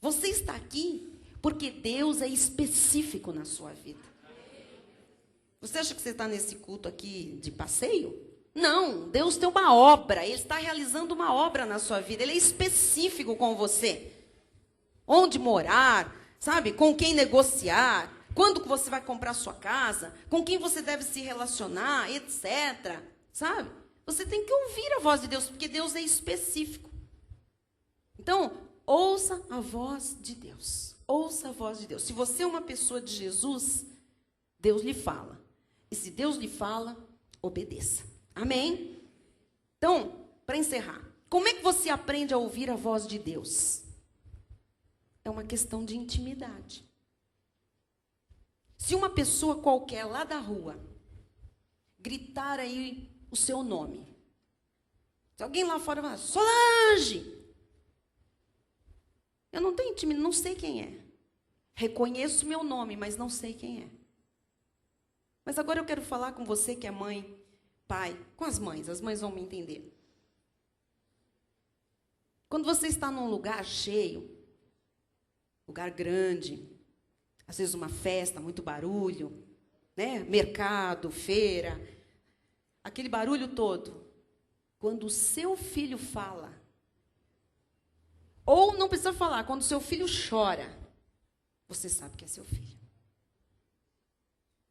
Você está aqui porque Deus é específico na sua vida. Você acha que você está nesse culto aqui de passeio? Não, Deus tem uma obra. Ele está realizando uma obra na sua vida. Ele é específico com você. Onde morar, sabe? Com quem negociar, quando que você vai comprar sua casa, com quem você deve se relacionar, etc. Sabe? Você tem que ouvir a voz de Deus, porque Deus é específico. Então, ouça a voz de Deus. Ouça a voz de Deus. Se você é uma pessoa de Jesus, Deus lhe fala. E se Deus lhe fala, obedeça. Amém? Então, para encerrar, como é que você aprende a ouvir a voz de Deus? É uma questão de intimidade. Se uma pessoa qualquer lá da rua gritar aí o seu nome, se alguém lá fora falar, Solange, eu não tenho intimidade, não sei quem é. reconheço meu nome, mas não sei quem é. Mas agora eu quero falar com você que é mãe, pai, com as mães vão me entender. Quando você está num lugar cheio, lugar grande, às vezes uma festa, muito barulho, né? Mercado, feira, aquele barulho todo. Quando o seu filho fala, ou não precisa falar, quando o seu filho chora, você sabe que é seu filho.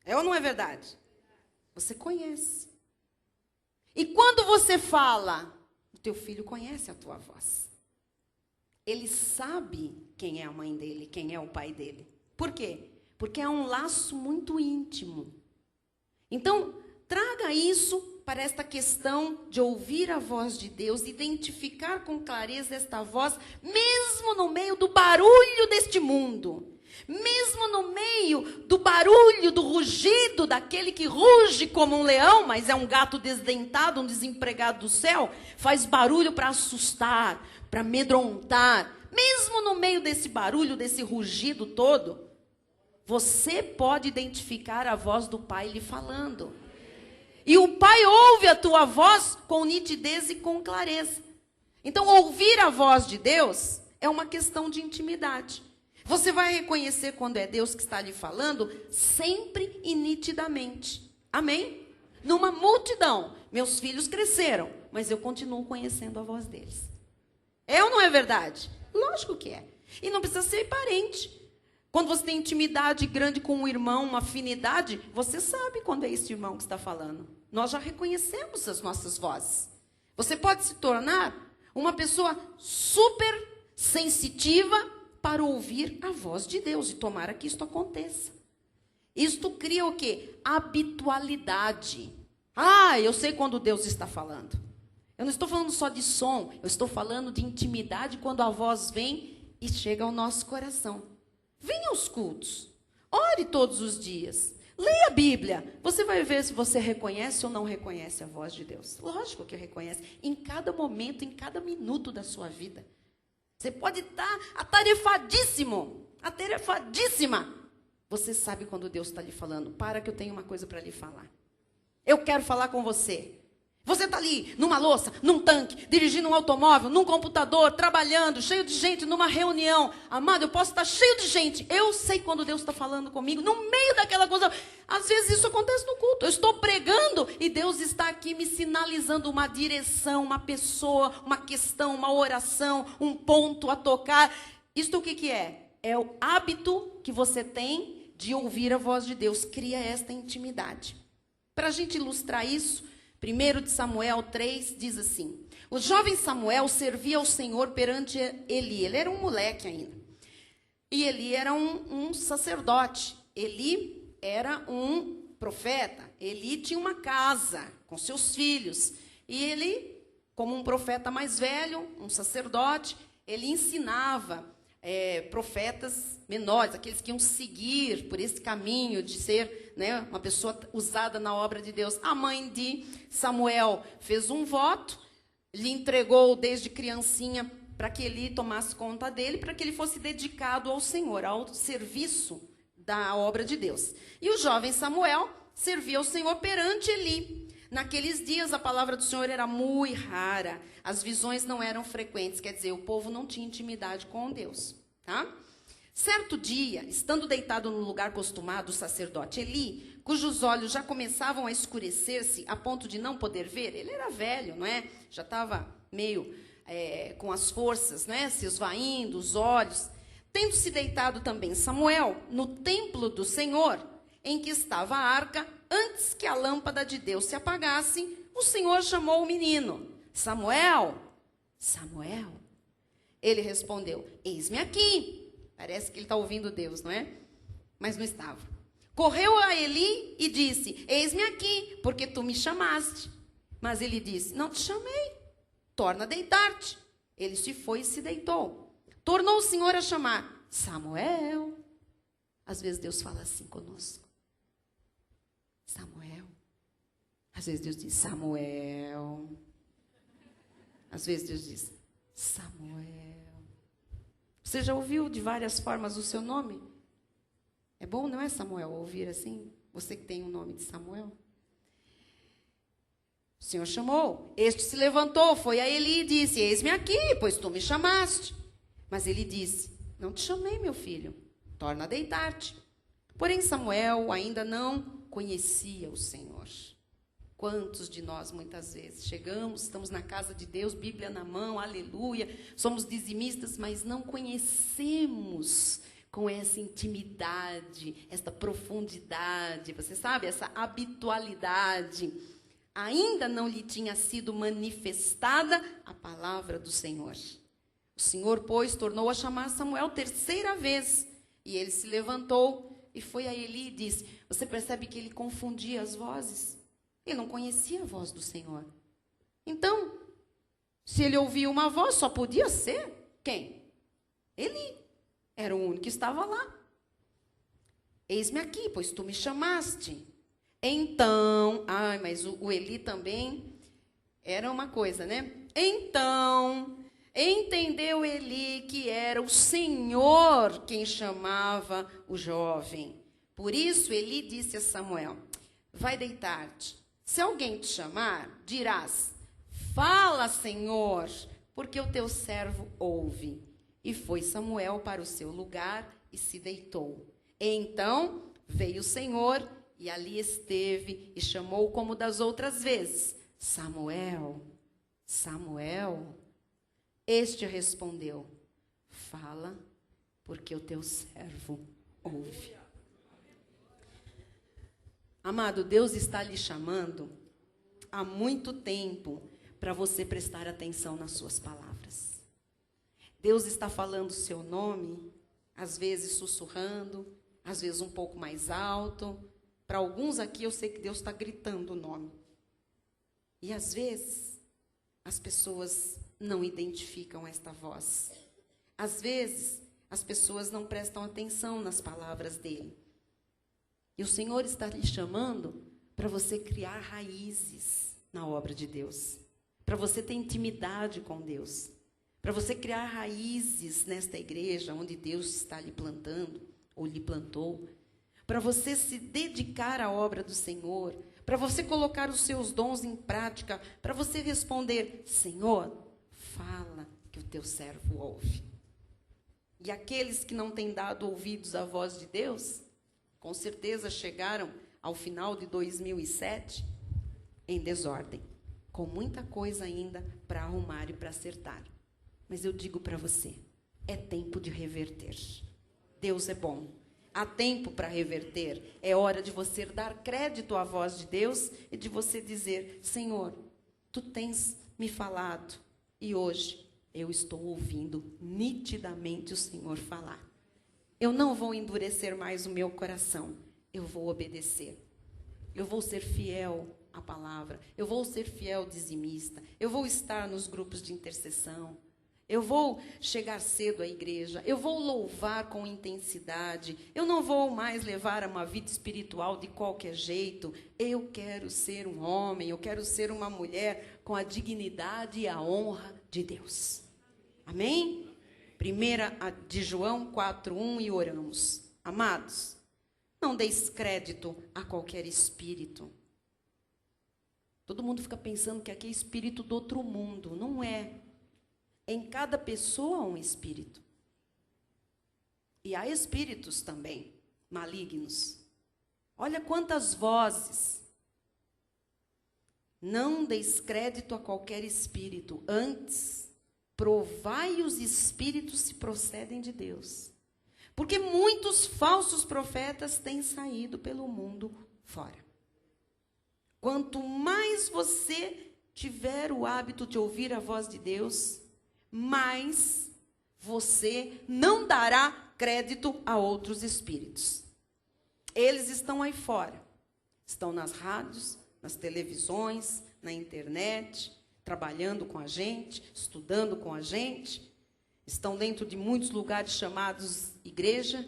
É ou não é verdade? Você conhece. E quando você fala, o teu filho conhece a tua voz. Ele sabe quem é a mãe dele, quem é o pai dele. Por quê? Porque é um laço muito íntimo. Então, traga isso para esta questão de ouvir a voz de Deus, identificar com clareza esta voz, mesmo no meio do barulho deste mundo. Mesmo no meio do barulho, do rugido, daquele que ruge como um leão, mas é um gato desdentado, um desempregado do céu, faz barulho para assustar, para amedrontar. Mesmo no meio desse barulho, desse rugido todo, você pode identificar a voz do Pai lhe falando. E o Pai ouve a tua voz com nitidez e com clareza. Então, ouvir a voz de Deus é uma questão de intimidade. Você vai reconhecer quando é Deus que está lhe falando, sempre e nitidamente. Amém? Numa multidão. Meus filhos cresceram, mas eu continuo conhecendo a voz deles. É ou não é verdade? Lógico que é. E não precisa ser parente. Quando você tem intimidade grande com um irmão, uma afinidade, você sabe quando é esse irmão que está falando. Nós já reconhecemos as nossas vozes. Você pode se tornar uma pessoa super sensitiva para ouvir a voz de Deus. E tomara que isto aconteça. Isto cria o quê? Habitualidade. Ah, eu sei quando Deus está falando. Eu não estou falando só de som, eu estou falando de intimidade quando a voz vem e chega ao nosso coração. Venha aos cultos. Ore todos os dias. Leia a Bíblia. Você vai ver se você reconhece ou não reconhece a voz de Deus. Lógico que reconhece. Em cada momento, em cada minuto da sua vida. Você pode estar atarefadíssimo, atarefadíssima. Você sabe quando Deus está lhe falando. Para que eu tenho uma coisa para lhe falar. Eu quero falar com você. Você está ali, numa louça, num tanque, dirigindo um automóvel, num computador, trabalhando, cheio de gente, numa reunião. Amado, eu posso estar cheio de gente. Eu sei quando Deus está falando comigo, no meio daquela coisa. Às vezes isso acontece no culto. Eu estou pregando e Deus está aqui me sinalizando uma direção, uma pessoa, uma questão, uma oração, um ponto a tocar. Isto o que é? É o hábito que você tem de ouvir a voz de Deus. Cria esta intimidade. Para a gente ilustrar isso, 1 de Samuel 3 diz assim: o jovem Samuel servia ao Senhor perante Eli. Ele era um moleque ainda. E Eli era um sacerdote. Eli era um profeta. Eli tinha uma casa com seus filhos. E ele, como um profeta mais velho, um sacerdote, ele ensinava profetas menores, aqueles que iam seguir por esse caminho de ser, né, uma pessoa usada na obra de Deus. A mãe de Samuel fez um voto, lhe entregou desde criancinha para que ele tomasse conta dele, para que ele fosse dedicado ao Senhor, ao serviço da obra de Deus. E o jovem Samuel servia ao Senhor perante Eli. Naqueles dias a palavra do Senhor era muito rara, as visões não eram frequentes, quer dizer, o povo não tinha intimidade com Deus. Tá? Certo dia, estando deitado no lugar costumado, o sacerdote Eli, cujos olhos já começavam a escurecer-se a ponto de não poder ver, ele era velho, não é? Já estava meio com as forças, né? Se esvaindo, os olhos. Tendo-se deitado também Samuel no templo do Senhor, em que estava a arca, antes que a lâmpada de Deus se apagasse, o Senhor chamou o menino. Samuel, Samuel. Ele respondeu, eis-me aqui. Parece que ele está ouvindo Deus, não é? Mas não estava. Correu a Eli e disse, eis-me aqui, porque tu me chamaste. Mas ele disse, não te chamei, torna a deitar-te. Ele se foi e se deitou. Tornou o Senhor a chamar, Samuel. Às vezes Deus fala assim conosco. Samuel. Às vezes Deus diz, Samuel. Às vezes Deus diz, Samuel. Você já ouviu de várias formas o seu nome? É bom, não é, Samuel, ouvir assim? Você que tem o nome de Samuel. O Senhor chamou. Este se levantou, foi a Eli e disse: eis-me aqui, pois tu me chamaste. Mas ele disse: não te chamei, meu filho. Torna a deitar-te. Porém, Samuel ainda não conhecia o Senhor. Quantos de nós, muitas vezes, chegamos, estamos na casa de Deus, Bíblia na mão, aleluia, somos dizimistas, mas não conhecemos com essa intimidade, essa profundidade, você sabe, essa habitualidade. Ainda não lhe tinha sido manifestada a palavra do Senhor. O Senhor, pois, tornou a chamar Samuel terceira vez, e ele se levantou e foi a Eli e disse: você percebe que ele confundia as vozes? Ele não conhecia a voz do Senhor. Então, se ele ouvia uma voz, só podia ser quem? Eli. Era o único que estava lá. Eis-me aqui, pois tu me chamaste. Então, mas o Eli também era uma coisa, né? Então, entendeu Eli que era o Senhor quem chamava o jovem. Por isso, Eli disse a Samuel: vai deitar-te. Se alguém te chamar, dirás: fala, Senhor, porque o teu servo ouve. E foi Samuel para o seu lugar e se deitou. Então veio o Senhor e ali esteve e chamou como das outras vezes: Samuel, Samuel. Este respondeu: fala, porque o teu servo ouve. Amado, Deus está lhe chamando há muito tempo para você prestar atenção nas suas palavras. Deus está falando o seu nome, às vezes sussurrando, às vezes um pouco mais alto. Para alguns aqui eu sei que Deus está gritando o nome. E às vezes as pessoas não identificam esta voz. Às vezes as pessoas não prestam atenção nas palavras dele. E o Senhor está lhe chamando para você criar raízes na obra de Deus. Para você ter intimidade com Deus. Para você criar raízes nesta igreja onde Deus está lhe plantando, ou lhe plantou. Para você se dedicar à obra do Senhor. Para você colocar os seus dons em prática. Para você responder: Senhor, fala que o teu servo ouve. E aqueles que não têm dado ouvidos à voz de Deus, com certeza chegaram ao final de 2007 em desordem, com muita coisa ainda para arrumar e para acertar. Mas eu digo para você, é tempo de reverter. Deus é bom. Há tempo para reverter. É hora de você dar crédito à voz de Deus e de você dizer: Senhor, tu tens me falado e hoje eu estou ouvindo nitidamente o Senhor falar. Eu não vou endurecer mais o meu coração. Eu vou obedecer. Eu vou ser fiel à palavra. Eu vou ser fiel dizimista. Eu vou estar nos grupos de intercessão. Eu vou chegar cedo à igreja. Eu vou louvar com intensidade. Eu não vou mais levar uma vida espiritual de qualquer jeito. Eu quero ser um homem. Eu quero ser uma mulher com a dignidade e a honra de Deus. Amém? 1 de João 4:1 e oramos. Amados, não deis crédito a qualquer espírito. Todo mundo fica pensando que aqui é espírito do outro mundo. Não é. Em cada pessoa há um espírito. E há espíritos também malignos. Olha quantas vozes. Não deis crédito a qualquer espírito. Antes, provai os espíritos se procedem de Deus. Porque muitos falsos profetas têm saído pelo mundo fora. Quanto mais você tiver o hábito de ouvir a voz de Deus, mais você não dará crédito a outros espíritos. Eles estão aí fora. Estão nas rádios, nas televisões, na internet, trabalhando com a gente, estudando com a gente. Estão dentro de muitos lugares chamados igreja,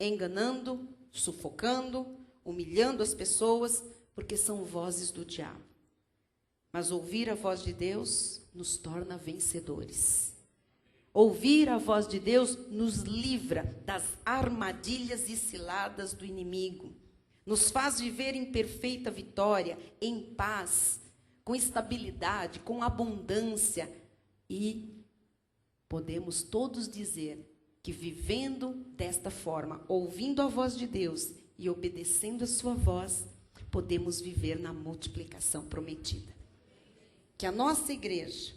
enganando, sufocando, humilhando as pessoas, porque são vozes do diabo. Mas ouvir a voz de Deus nos torna vencedores. Ouvir a voz de Deus nos livra das armadilhas e ciladas do inimigo. Nos faz viver em perfeita vitória, em paz, com estabilidade, com abundância. E podemos todos dizer que vivendo desta forma, ouvindo a voz de Deus e obedecendo a sua voz, podemos viver na multiplicação prometida. Que a nossa igreja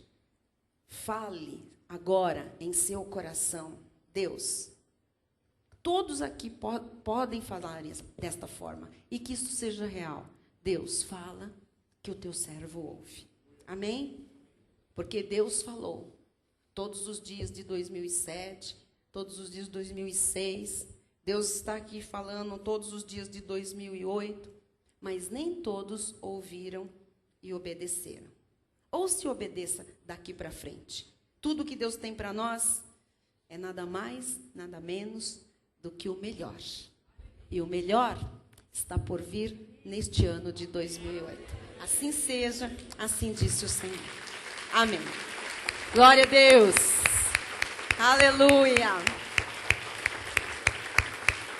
fale agora em seu coração: Deus, todos aqui podem falar desta forma, e que isso seja real. Deus, fala que o teu servo ouve. Amém? Porque Deus falou todos os dias de 2007, todos os dias de 2006. Deus está aqui falando todos os dias de 2008, mas nem todos ouviram e obedeceram. Ou se obedeça daqui para frente. Tudo que Deus tem para nós é nada mais, nada menos do que o melhor. E o melhor está por vir neste ano de 2008. Assim seja, assim disse o Senhor. Amém. Glória a Deus. Aleluia.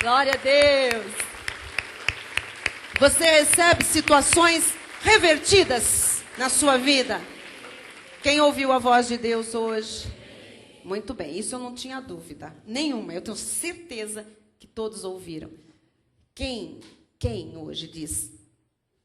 Glória a Deus. Você recebe situações revertidas na sua vida? Quem ouviu a voz de Deus hoje? Muito bem, isso eu não tinha dúvida nenhuma. Eu tenho certeza que todos ouviram. Quem hoje diz: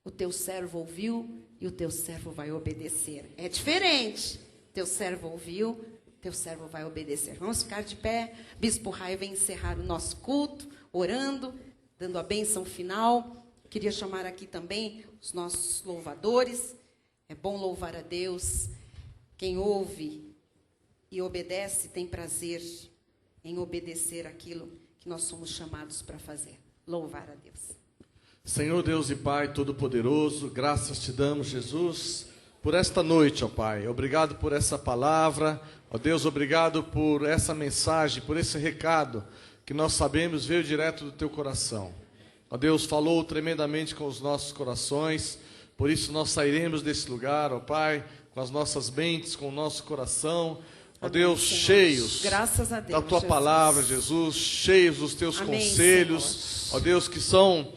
o teu servo ouviu e o teu servo vai obedecer? É diferente. Teu servo ouviu, teu servo vai obedecer. Vamos ficar de pé. Bispo Rai vem encerrar o nosso culto, orando, dando a bênção final. Queria chamar aqui também os nossos louvadores. É bom louvar a Deus. Quem ouve e obedece tem prazer em obedecer aquilo que nós somos chamados para fazer. Louvar a Deus. Senhor Deus e Pai Todo-Poderoso, graças te damos, Jesus, por esta noite, ó Pai. Obrigado por essa palavra, ó Deus, obrigado por essa mensagem, por esse recado que nós sabemos veio direto do teu coração. Ó Deus, falou tremendamente com os nossos corações, por isso nós sairemos desse lugar, ó Pai, com as nossas mentes, com o nosso coração, ó Deus, cheios graças a Deus, da tua Jesus. Palavra, Jesus, cheios dos teus conselhos, Senhor. ó Deus, que são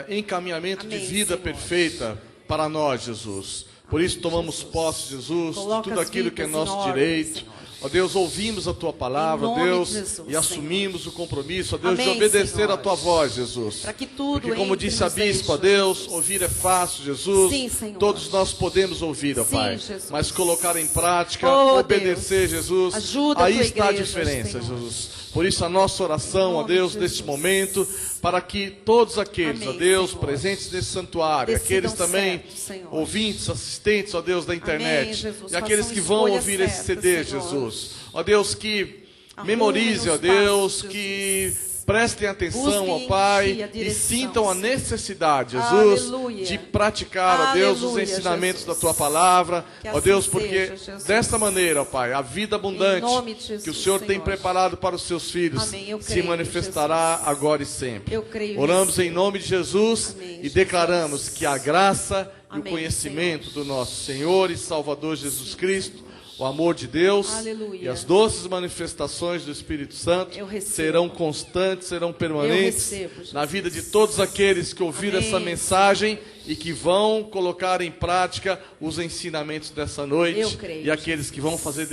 encaminhamento de vida Senhor. Perfeita para nós, Jesus. Por isso tomamos posse, Jesus, de tudo aquilo que é nosso direito. Ó Deus, ouvimos a tua palavra, ó Deus, e assumimos o compromisso, ó Deus, de obedecer a tua voz, Jesus. Para que tudo Porque, como disse a bispa, ó Deus, ouvir é fácil, Jesus. Sim, Senhor. Todos nós podemos ouvir, ó Sim, Pai. Jesus. Mas colocar em prática, Oh, obedecer, Deus. Jesus. Ajuda a Aí tua está a igreja, diferença, Senhor. Jesus. Por isso a nossa oração, ó Em nome Deus, de neste Jesus. momento, para que todos aqueles, ó Amém, Deus, Senhor. presentes nesse santuário, Decidam aqueles também, certo, Senhor. ouvintes, assistentes, ó Deus, da internet, Jesus. e aqueles Façam que vão escolha ouvir esse certa, CD, Senhor. Jesus. Ó Deus, que Arrumem memorize, ó os Deus, passos, que Jesus. prestem atenção, Busquem ó em Pai, ti a e direção, sintam a Senhor. necessidade, Jesus, Aleluia. de praticar, ó Deus, os Aleluia, ensinamentos Jesus. da tua palavra, Que ó assim Deus, porque seja, Jesus. desta maneira, ó Pai, a vida abundante nome de Jesus, que o Senhor tem Senhor. preparado para os seus filhos Amém, eu se creio, manifestará Jesus. agora e sempre. Eu creio Oramos nisso. em nome de Jesus. Amém, E Jesus. declaramos que a graça e Amém, o conhecimento Senhor. do nosso Senhor e Salvador Jesus Cristo, o amor de Deus Aleluia. e as doces manifestações do Espírito Santo Eu recebo. serão constantes, serão permanentes recebo, Jesus. na vida de todos aqueles que ouviram Amém. essa mensagem e que vão colocar em prática os ensinamentos dessa noite. Eu creio, E aqueles que vão fazer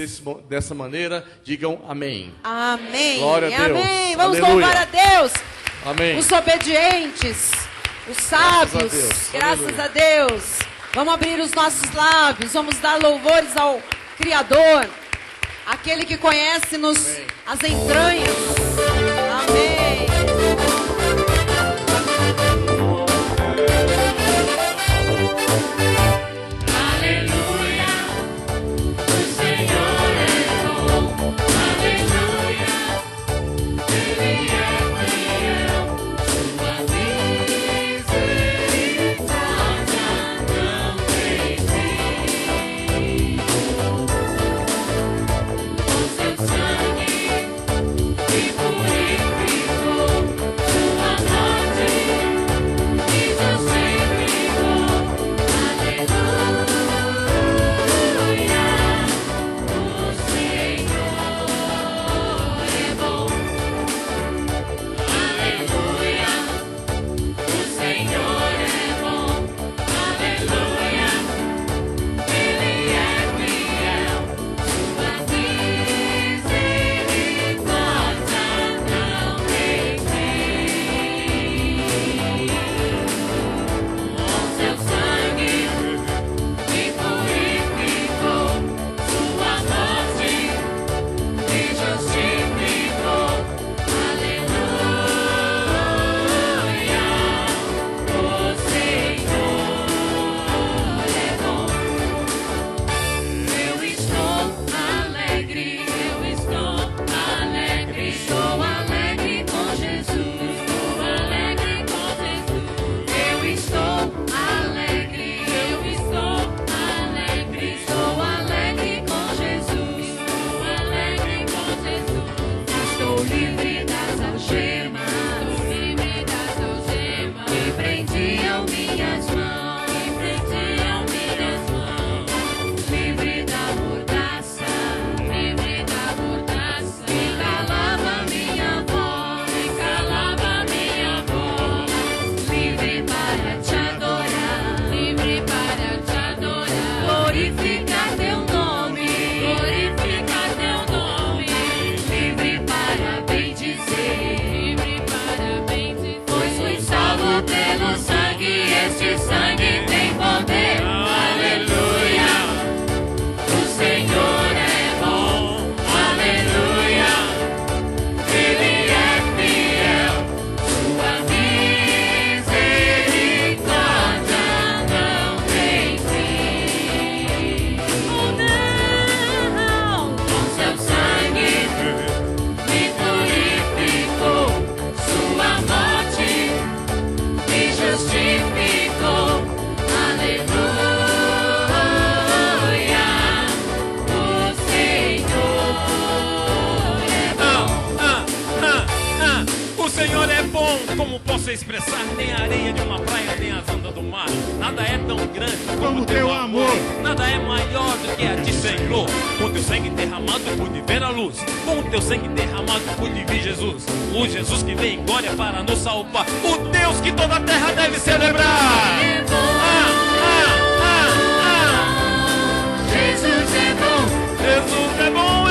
dessa maneira, digam amém. Amém. Glória a Deus. Amém. Vamos Aleluia. louvar a Deus. Amém. Os obedientes, os sábios. Deus. Graças Aleluia. a Deus. Vamos abrir os nossos lábios. Vamos dar louvores ao Criador. Aquele que conhece-nos as entranhas. Amém. Sangue, e por Este sangue tem poder. Aleluia. O Senhor é bom. Aleluia. Ele é fiel. Sua misericórdia não tem fim. Oh, não. Com seu sangue me purificou. Sua morte me justificou. Aleluia. O Senhor é bom. O Senhor é bom, como posso expressar? Nem a areia de uma praia, nem as ondas do mar. Nada é tão grande como teu amor. Nada é maior do que a ti, Senhor. Com teu sangue derramado pude ver a luz. Com teu sangue derramado pude ver Jesus. O Jesus que veio em glória para nos salvar. O Deus que toda a terra deve celebrar. Jesus é bom. Jesus é bom,